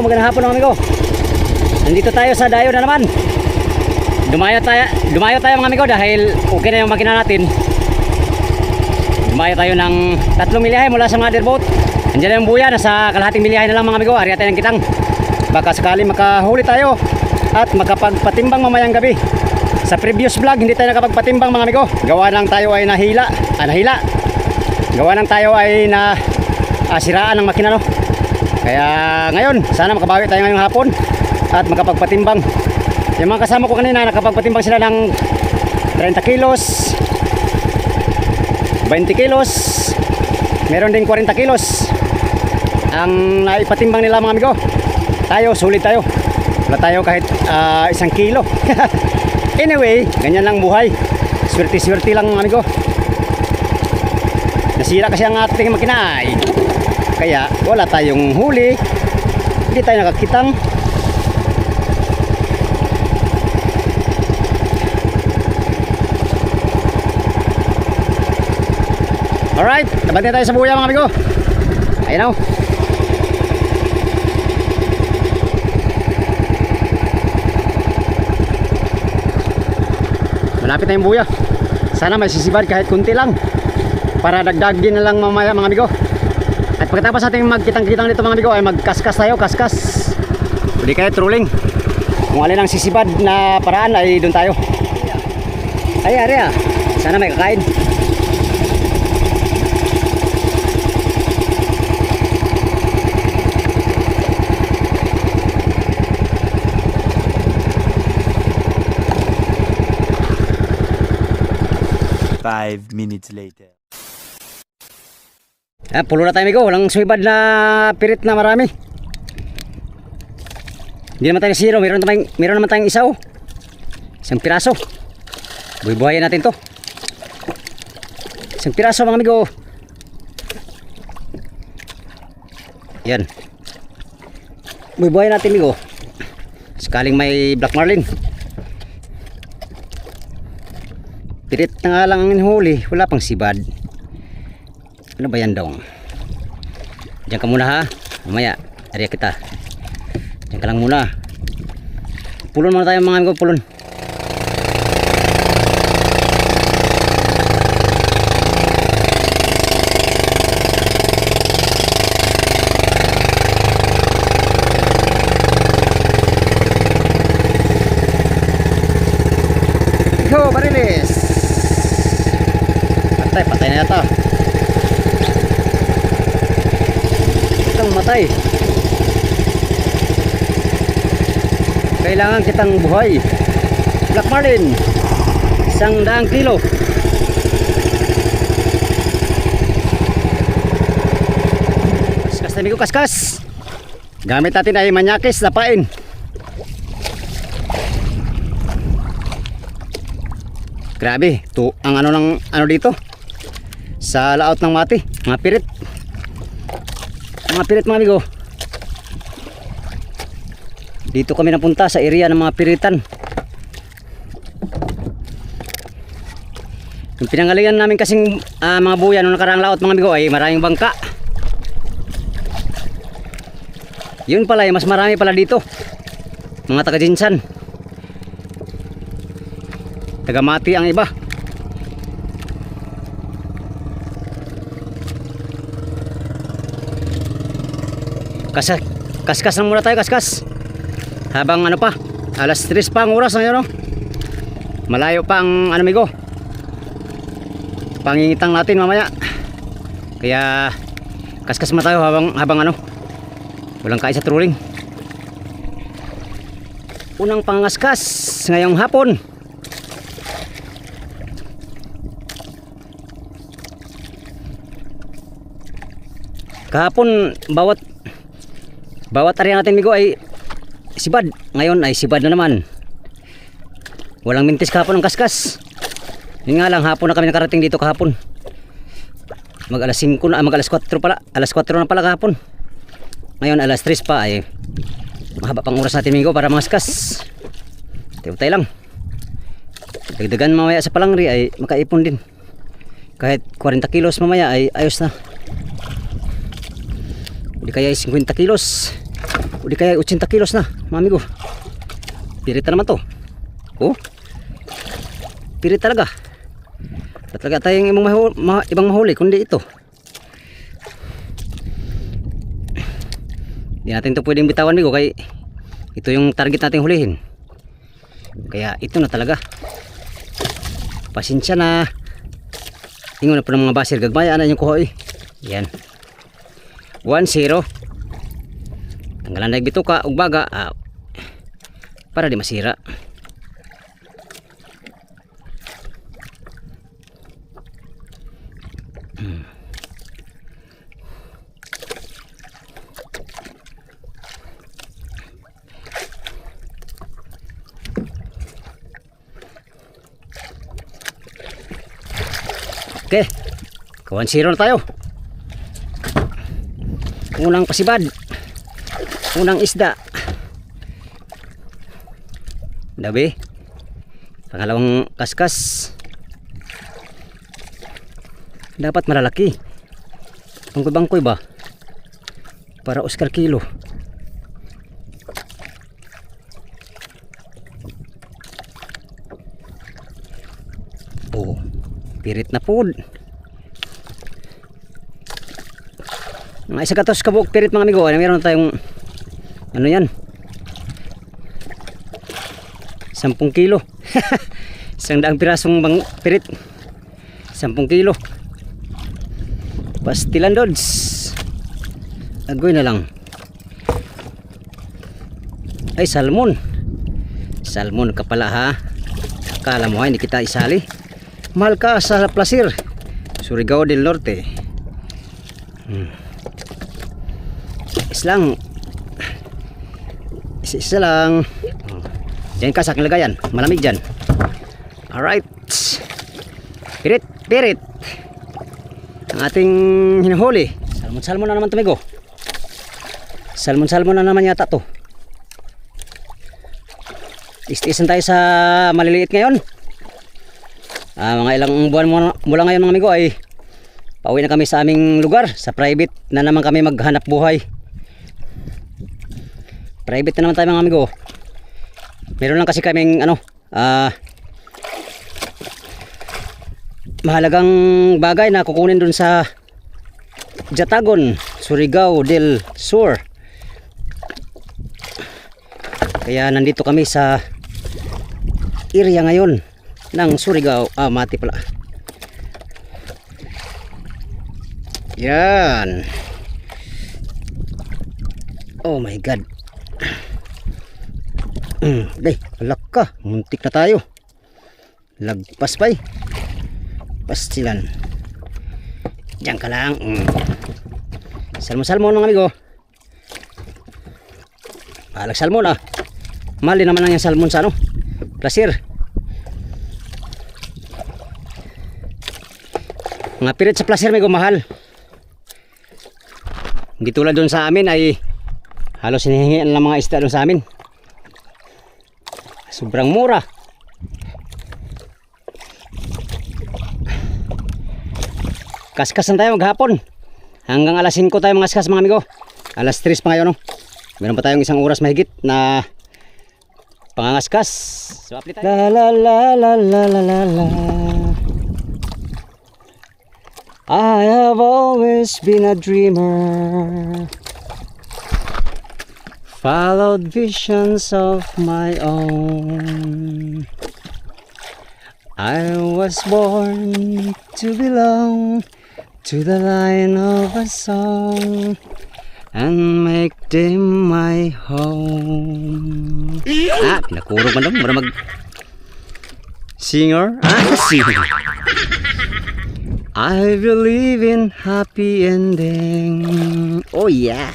magandang hapon mga amigo. Nandito tayo sa dayo na naman. Dumayo tayo mga amigo dahil okay na yung makina natin. Dumayo tayo ng 3 miliyahe mula sa motherboat. Andiyan na yung buya, nasa kalahating miliyahe na lang mga amigo. Ari tayo ng kitang. Baka sakali makahuli tayo at makapagpatimbang mamayang gabi. Sa previous vlog hindi tayo nakapagpatimbang mga amigo. Gawa lang tayo ay nahila. Gawa lang tayo ay siraan ng makina, no. Kaya ngayon sana makabawi tayo ngayong hapon at makapagpatimbang. Yung mga kasama ko kanina nakapagpatimbang sila ng 30 kilos, 20 kilos, meron din 40 kilos ang naipatimbang nila mga amigo. Tayo sulit tayo, wala tayo kahit 1 kilo. Anyway, ganyan lang buhay, swerte lang mga amigo. Nasira kasi ang ating makina, kaya wala tayong huli, hindi tayo nakakitang. Alright, tabatin tayo sa buya mga amigo. Ayun o. Malapit na yung buya. Sana may sisibad kahit kunti lang para dagdagin na lang mamaya mga amigo. At pagkatapos ating magkitang-kitang dito mga amigo ay magkaskas tayo, kaskas. Hindi kaya trolling. Kung alin ang sisibad na paraan ay doon tayo. Ay, ari sana may kakain. Five minutes later. Pulo na tayo amigo, walang suwibad na pirit na marami. Hindi naman tayo zero, meron naman tayong isa oh. Isang piraso. Buhay-buhayin natin to. Isang piraso mga amigo. Yan. Buhay-buhayin natin amigo. Sakaling may black marlin. Pirit na nga lang ang huli, wala pang sibad. Ano ba yan dong? Diyan ka muna ha. Mamaya, area kita. Diyan ka lang muna. Pulon muna tayo mga amigo, pulon. Go, barilis. Patay na yata. Matay. Kailangan kitang buhay. Black marlin 100 kilo. Kaskas amigo, kaskas. Gamit natin ay manyakis, lapain. Grabe to ang ano dito sa laot ng mati, mga pirit. Mga pirit mga amigo. Dito kami napunta sa area ng mga piritan. Yung pinanggalingan namin kasing mga buya nung nakaraang laot mga amigo ay maraming bangka. Yun pala mas marami pala dito. Mga taga Jinsan, taga Mati ang iba. Kaskas na muna tayo, kaskas. Habang ano pa, alas 3 pa ang oras ngayon, no? Malayo pa ang amigo. Pangingitang natin mamaya. Kaya kaskas muna tayo habang walang kain sa trolling. Unang pangaskas ngayong hapon. Kahapon bawat area natin amigo ay sibad. Ngayon ay sibad na naman. Walang mintis kahapon ang kaskas. Yun nga lang, hapon na kami nakarating dito kahapon. Mag alas 5 na, mag alas 4 pala. Alas 4 na pala kahapon. Ngayon alas 3 pa ay mahaba pang oras natin amigo para mangaskas. Tayo lang. Dagdagan mamaya sa palangri ay makaipon din. Kahit 40 kilos mamaya ay ayos na. Hindi kaya 50 kilos. O di kaya 80 kilos na, mga amigo. Pirit na naman to. Oh. Pirit talaga. Talaga tayong ibang mahuli kundi ito. Hindi natin ito pwedeng bitawan, amigo, kay ito yung target nating hulihin. Kaya ito na talaga. Pasensya na. Ingon na po ng mga basir. Gagmaya na yung kuha eh. Yan. 1-0. Tanggalan na bituka ug baga para di masira. Okay, 1-0 na tayo. Unang pasibad, unang isda, dabi, pangalawang kaskas. Dapat malalaki, bangkoy-bangkoy ba para Oscar kilo. Oh, pirit na po. Mga isa katos kabuk pirit, mga amigo. Meron tayong ano yan, 10 kilo. 100 pirasong pirit, 10 kilo. Pastilan dods. Agoy na lang. Ay, salmon. Salmon ka pala, ha. Akala mo hindi kita isali. Mahal ka sa Placer, Surigao del Norte. Islang. Isa lang. Diyan ka sa aking lagayan. Malamig dyan. Alright. Pirit, pirit. Ang ating hinuhuli. Salmon na naman, tumigo. Salmon na naman yata to. Istiisan tayo sa maliliit ngayon. Mga ilang buwan mula ngayon, mga amigo, ay pauwi na kami sa aming lugar. Sa private na naman kami maghanap buhay. Private na naman tayo, mga amigo. Meron lang kasi kaming mahalagang bagay na kukunin dun sa Jatagon, Surigao del Sur. Kaya nandito kami sa area ngayon ng Surigao. Mati pala. Yan. Oh my God. Day, alak ka. Muntik na tayo. Lagpas pa eh. Pastilan. Diyan ka lang. Salmon, mga amigo. Alag salmon, mali naman lang yung salmon sa Placer. Mga pirit sa Placer, amigo, mahal. Hindi tulad doon sa amin ay halos hinihingian lang mga isda doon sa amin. Sobrang mura. Kaskasan tayo maghapon. Hanggang alas 5 tayo mga kaskas, mga amigo. Alas 3 pa ngayon, meron pa tayong isang oras mahigit na pangangaskas. So, apply tayo. La la la la la la la la. I have always been a dreamer, followed visions of my own. I was born to belong to the line of a song and make them my home. Pinakurog man daw, para mag singer. Singer. I believe in happy ending. Oh yeah.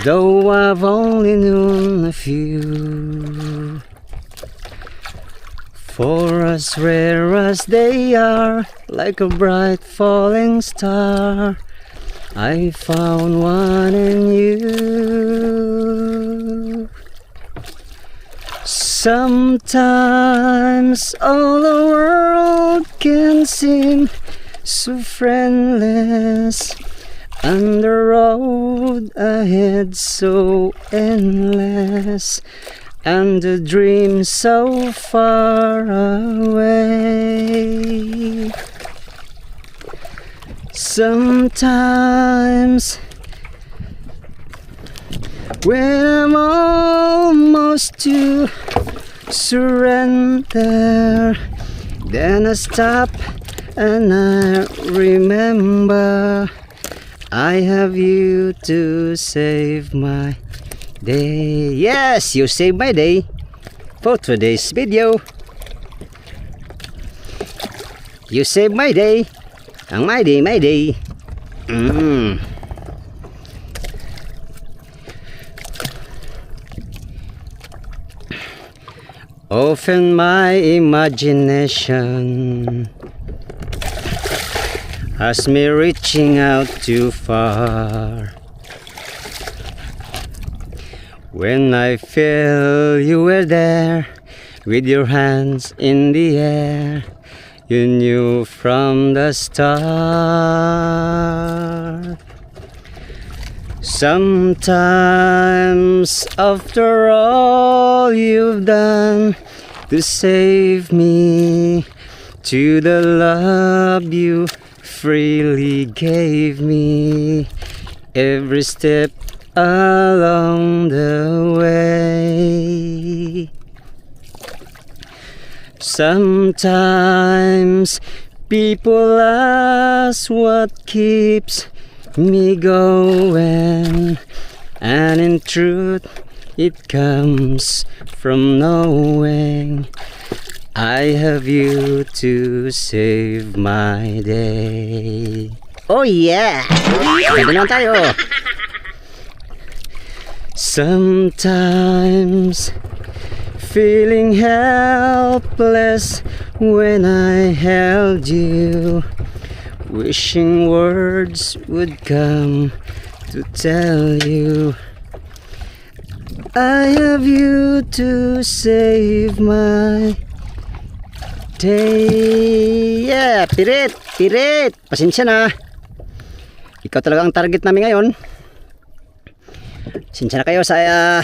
Though I've only known a few, for as rare as they are, like a bright falling star, I found one in you. Sometimes all the world can seem so friendless. And the road ahead so endless, and the dream so far away. Sometimes when I'm almost to surrender, then I stop and I remember I have you to save my day. Yes, you saved my day for today's video. You saved my day. Ang my day, my day. Often my imagination has me reaching out too far. When I feel you were there with your hands in the air, you knew from the start. Sometimes after all you've done to save me, to the love you freely gave me, every step along the way. Sometimes people ask what keeps me going, and in truth it comes from knowing I have you to save my day. Oh yeah! Ganda naman tayo! Sometimes feeling helpless when I held you, wishing words would come to tell you I have you to save my day. Yeah, pirit, pirit. Pasensya na. Ikaw talaga ang target namin ngayon. Pasensya na kayo sa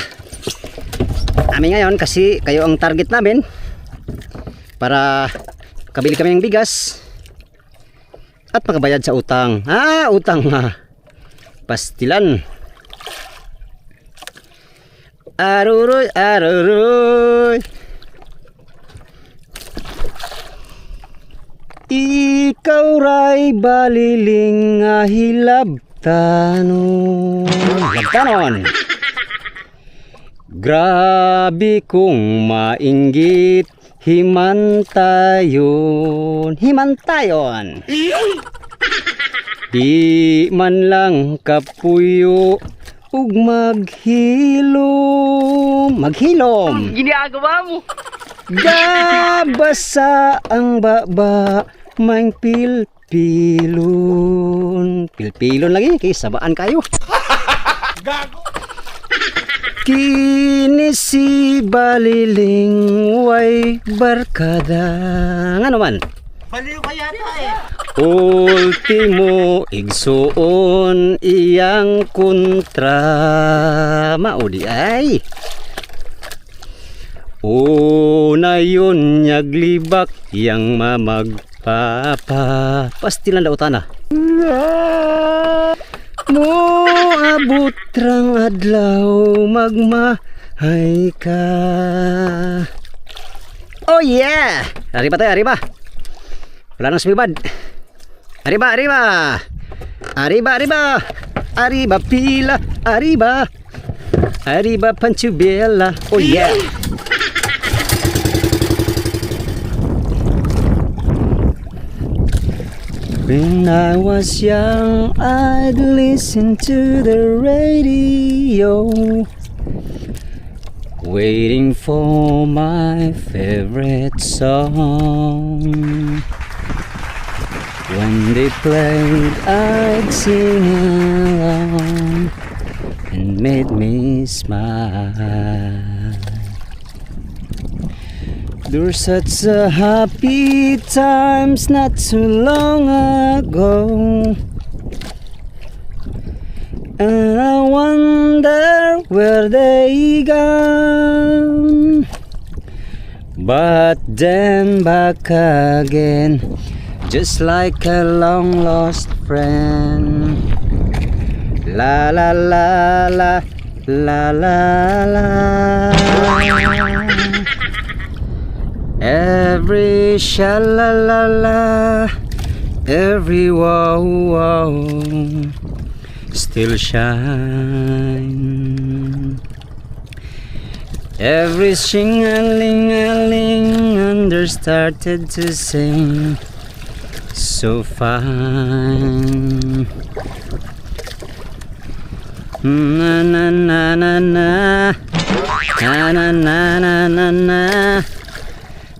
amin ngayon kasi kayo ang target namin para kabili kami ng bigas at makabayad sa utang. Utang ha. Pastilan. Aruroy, aruroy. Ikaw ray baliling hilabtanon. Hilabtanon. Grabe kung mainggit himantayon. Himantayon. Di man lang kapuyo ug maghilom. Maghilom. Ginagawa mo. Gabasa ang baba mang pilpilon. Pilpilon lagi kay sabaan kayo. Gago. Kini si baliling way barkada. Nga naman. Baliw ka yata eh. Ultimo igsuon iyang kontra. Maudi ay. Una yun nyaglibak yang mamagpapa. Pastilan daw tana. Mo abot rang adlaw magmahay ka. Oh yeah! Arriba tayo, arriba. Wala nang sumibad. Arriba, arriba. Arriba, arriba. Arriba pila, arriba. Arriba Panchubela. Oh yeah. When I was young, I'd listen to the radio, waiting for my favorite song. When they played, I'd sing along and made me smile. There were such happy times not too long ago. And I wonder where they gone. But then back again, just like a long lost friend. La la la la la la la. Every sha-la-la-la, every wow-wow still shine. Every shing-a-ling-a-ling under started to sing so fine. Na-na-na-na-na, na-na-na-na-na-na,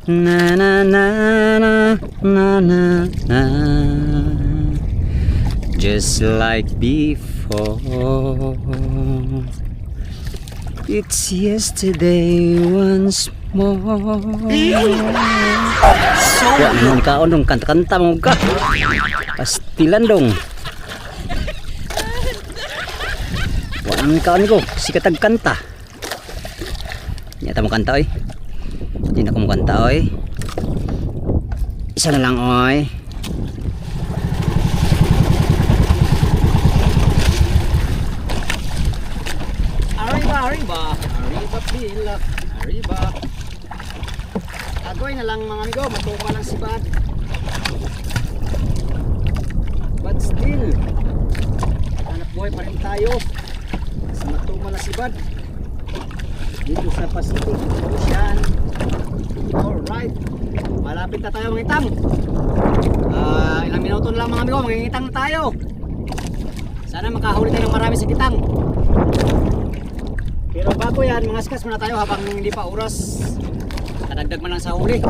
na-na-na-na-na-na, just like before. It's yesterday once more. Ya, naman kaon dong, kanta-kanta mo ka. Pastilan dong. Walang kaon ko, sikatag kanta. Nyata mo kanta oy. Hindi na ko mo kanta oy. Isa na lang oy. Arriba, arriba, arriba pila, arriba. Agoy na lang mga amigo, matuwa lang si Bad. But still, hanap buhay pa rin tayo. Sa matuwa na si Bad. Dito sa Pacific Ocean. Alright, malapit na tayo mga itang. Ilang minuto na lang mga amigo, mangingitang na tayo. Sana makahuli tayo ng marami sa kitang. Pero bago yan, mga skas muna tayo habang hindi pa oras. Kadagdag man lang sa huli.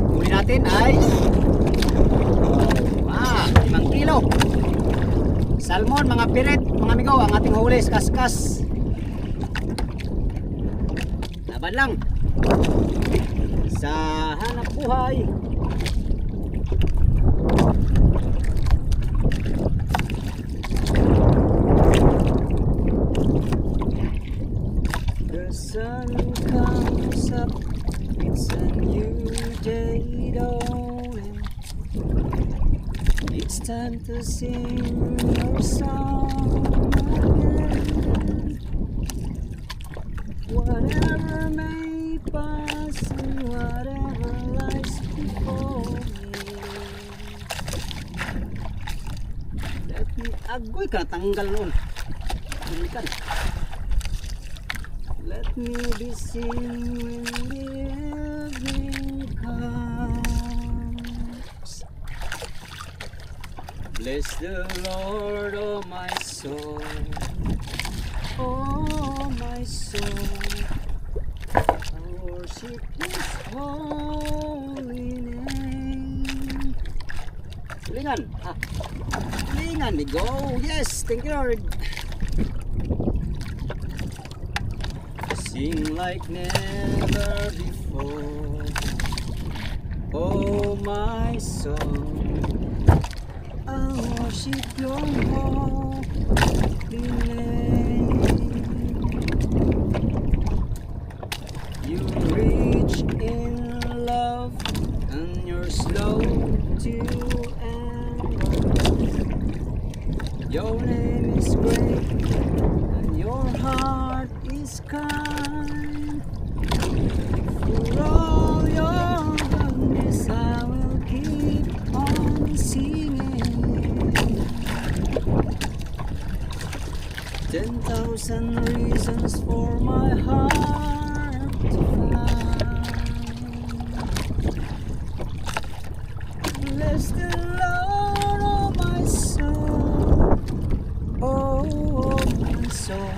Huli natin ay 5 kilo. Salmon, mga piret, mga amigo, ang ating huli, skas-skas. Laban lang. Sa hanap buhay. The sun comes up, it's a new day dawning. It's time to sing your song again. Whatever may pass and whatever lies before me. Let me... Agoy ka, tanggal nun. Balikan. Let me be seen when the evening comes. Bless the Lord, oh my soul, oh my soul. I worship His holy name. Tulingan, tulingan, we go. Yes, thank you Lord. Sing like never before, oh my soul. I worship your holy name. You rich in love and you're slow to anger. Your name is great and your heart is kind. For all your goodness I will keep on singing. 10,000 reasons for my heart to find. Bless the Lord, oh my soul, oh my soul.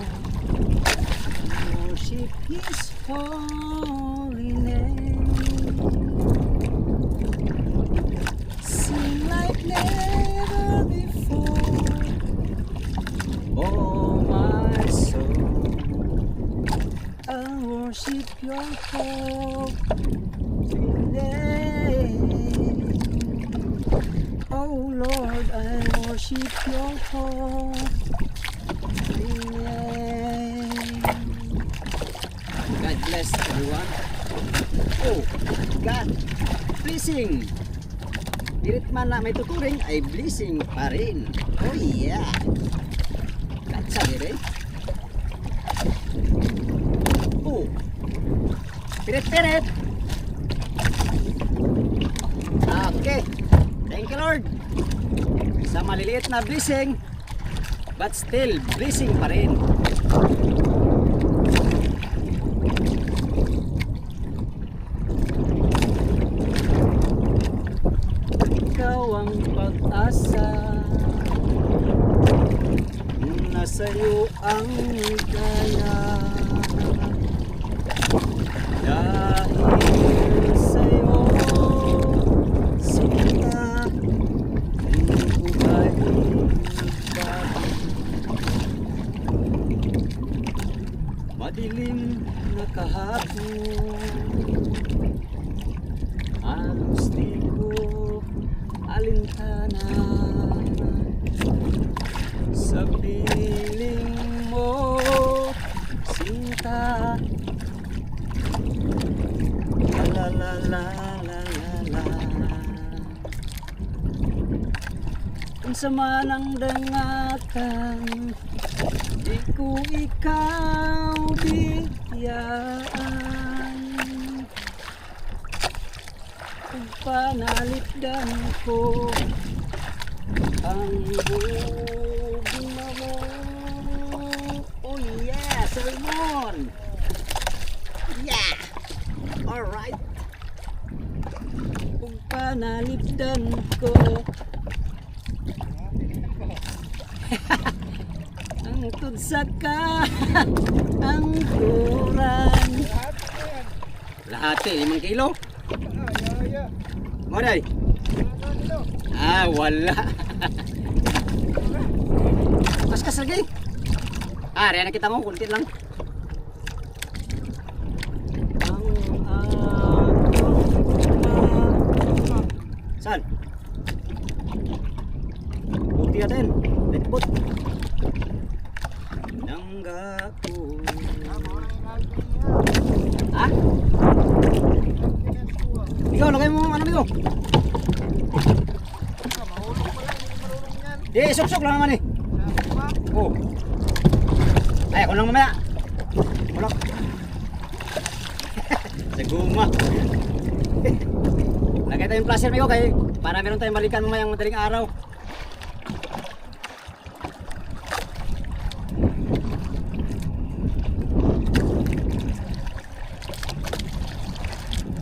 Worship His holy name. Sing like never before, oh my soul. I worship your holy name. Oh Lord, I worship your holy God bless everyone. Oh, God, blessing. Pilit man na may tuturing ay blessing pa rin. Oh yeah. God sabi rin. Oh, pirit-pirit. Okay, thank you Lord. Sa maliliit na blessing, but still blessing pa rin. Ikaw ang pag-asa, nasa iyo ang ligaya. Dahil sa'yo, sinta, ang buhay bago. Madilim na kahapon, halos di ko alintana. Sa piling mo, sinta, la la la la la la. Kung sama ng dangatan, di ko ikaw bigyan. Kung panalikdan ko ang bugma mo. Oh yeah, Salmon! Yeah! Alright! Kung panalikdan ko ang tudsaka ang turan. Lahat 5 kilo. Moray. Ah, wala. Mas kasagay. Ah, riyan nakita mo, kunti lang. Saan? Kunti natin. Letpot. Nangga ko. Ha? Ikaw, lagay mo ano dito? Eh, sok-sok lang naman eh. Oh. Ay, ako lang mamaya. Ulok. Sa guma. Lagay tayong placer amigo kay para meron tayong balikan mamayang madaling araw.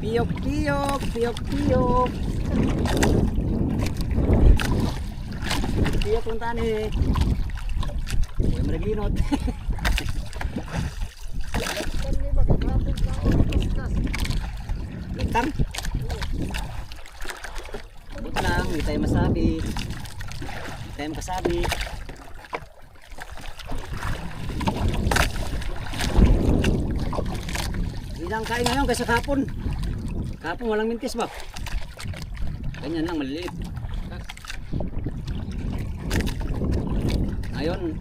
Piyok, piyok, piyok, piyok. Piyok kung tani. Huwag maraglinot. Lagtang. Abot lang, hindi tayo masabi. Hindi tayo makasabi. Hindi lang kain ngayon kasi kahapon. Kahapon walang mintis ba? Ganyan lang, maliliit. Ngayon,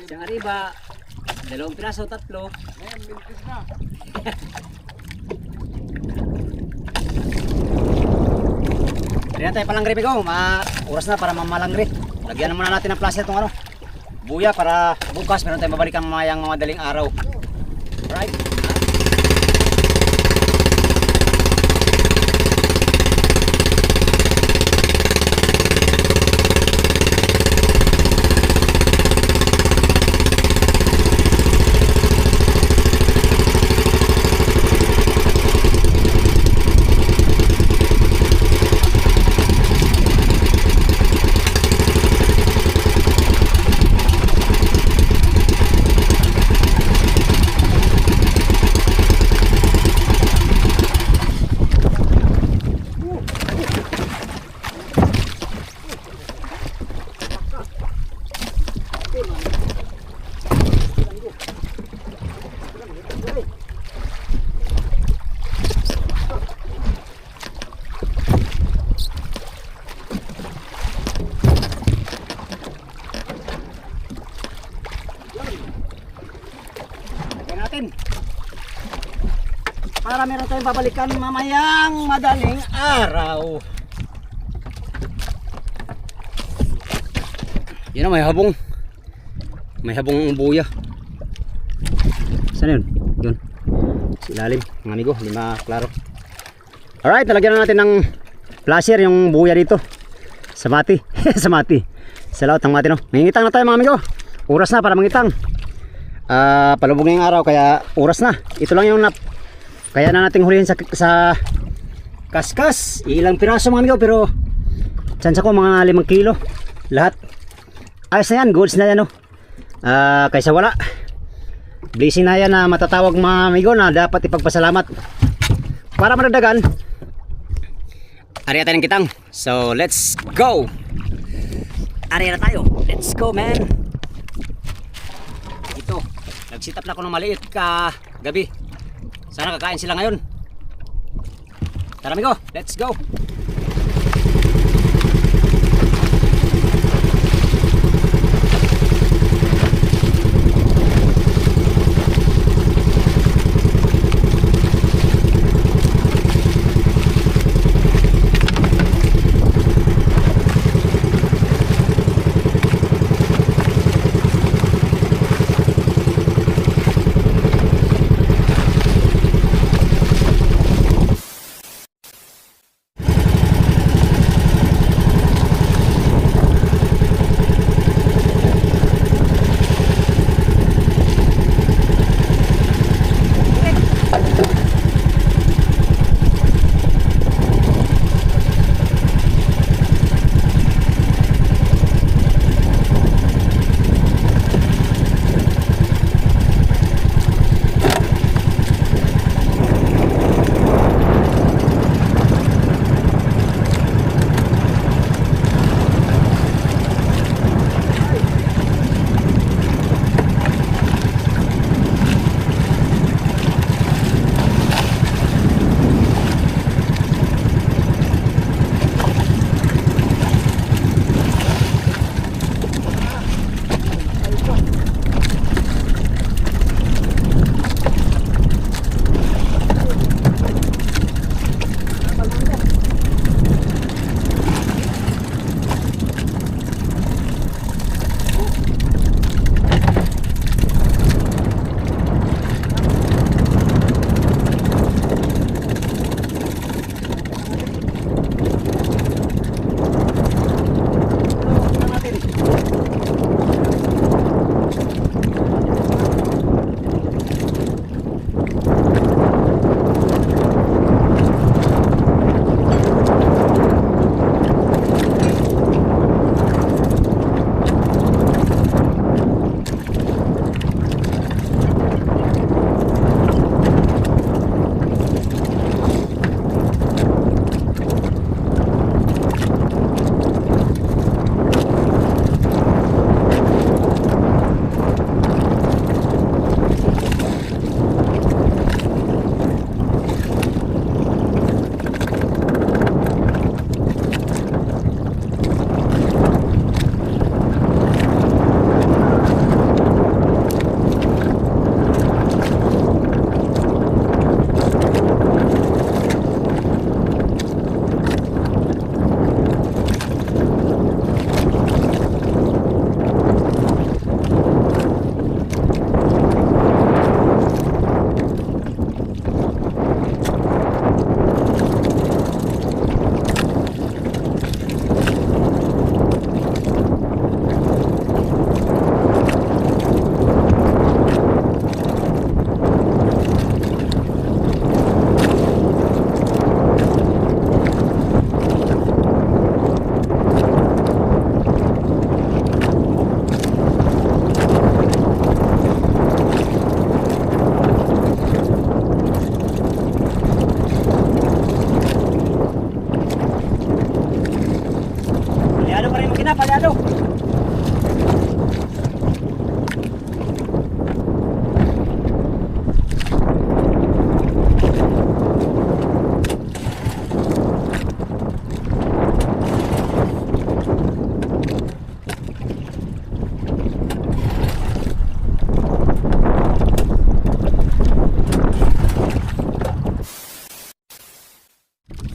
siyang ariba, 2 piraso, 3. Ngayon, mintis na. Kaya tayo palangri bigaw, oras na para mamalangri. Lagyan muna natin ng plaster itong ano, buya para bukas meron tayong babalikan mamayang madaling araw. Right? para meron tayong babalikan mamayang madaling araw. Yan na, may habong. May habong buya. Saan yun? Yun. Sa ilalim, mga amigo, hindi maklaro. Alright, nalagyan na natin ng flasher yung buya dito. Sa mati. Sa mati. Sa laot ng mati, no? Mangingitang na tayo mga amigo. Oras na para mangitang. Palubog na yung araw kaya oras na. Ito lang yung kaya na nating hulihin sa kaskas. Ilang piraso mga amigo pero chance ko mga 5 kilo. Lahat. Ayos na yan. Goods na yan, no? Kaysa wala. Blessing na yan na matatawag mga amigo na dapat ipagpasalamat. Para madagdagan. Ariya tayo ng kitang. So let's go. Ariya na tayo. Let's go, man. Ito. Nag-sit up na ako ng maliit gabi. Sana kakain sila ngayon. Tara amigo. Let's go.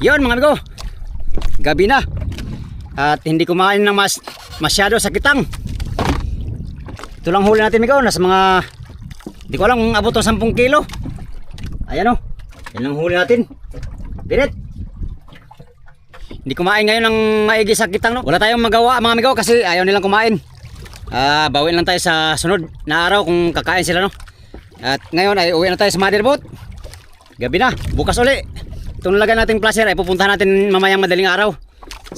Yun mga amigo, gabi na. At hindi kumain ng masyado sa kitang. Ito lang huli natin amigo, nasa mga, hindi ko alam kung abot ng 10 kilo. Ayan o, yan lang huli natin. Pirit. Hindi kumain ngayon ng maigi sa kitang no. Wala tayong magawa mga amigo kasi ayaw nilang kumain. Bawin lang tayo sa sunod na araw kung kakain sila no. At ngayon ay uwi na tayo sa motherboat. Gabi na, bukas uli. Itong nalagyan nating placer ay pupuntahan natin mamayang madaling araw.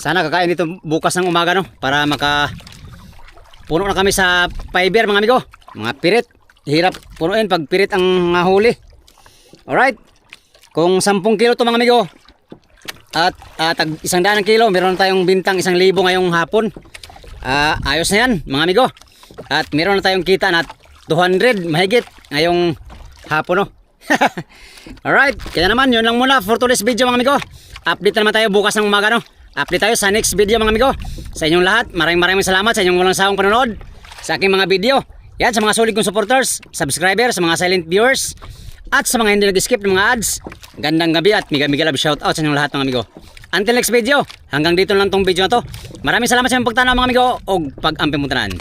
Sana kakain dito bukas ng umaga no, para puno na kami sa fiber mga amigo. Mga pirit, hirap punuin pag pirit ang huli. Alright, kung 10 kilo to mga amigo at tag 100 kilo, meron tayong bintang 1,000 ngayong hapon. Ayos na yan mga amigo. At meron na tayong kita na 200 mahigit ngayong hapon no. Alright, kaya naman yun lang muna for today's video mga amigo. Update na naman tayo bukas ng umaga no. Update tayo sa next video mga amigo. Sa inyong lahat, maraming salamat sa inyong walang sawang panonood sa aking mga video. Yan sa mga solid kong supporters, subscribers, sa mga silent viewers, at sa mga hindi nag-skip ng mga ads. Gandang gabi at mega love shoutout sa inyong lahat mga amigo. Until next video, hanggang dito lang tong video na to. Maraming salamat sa inyong pagtanaw mga amigo o pag-ampi mo tanan.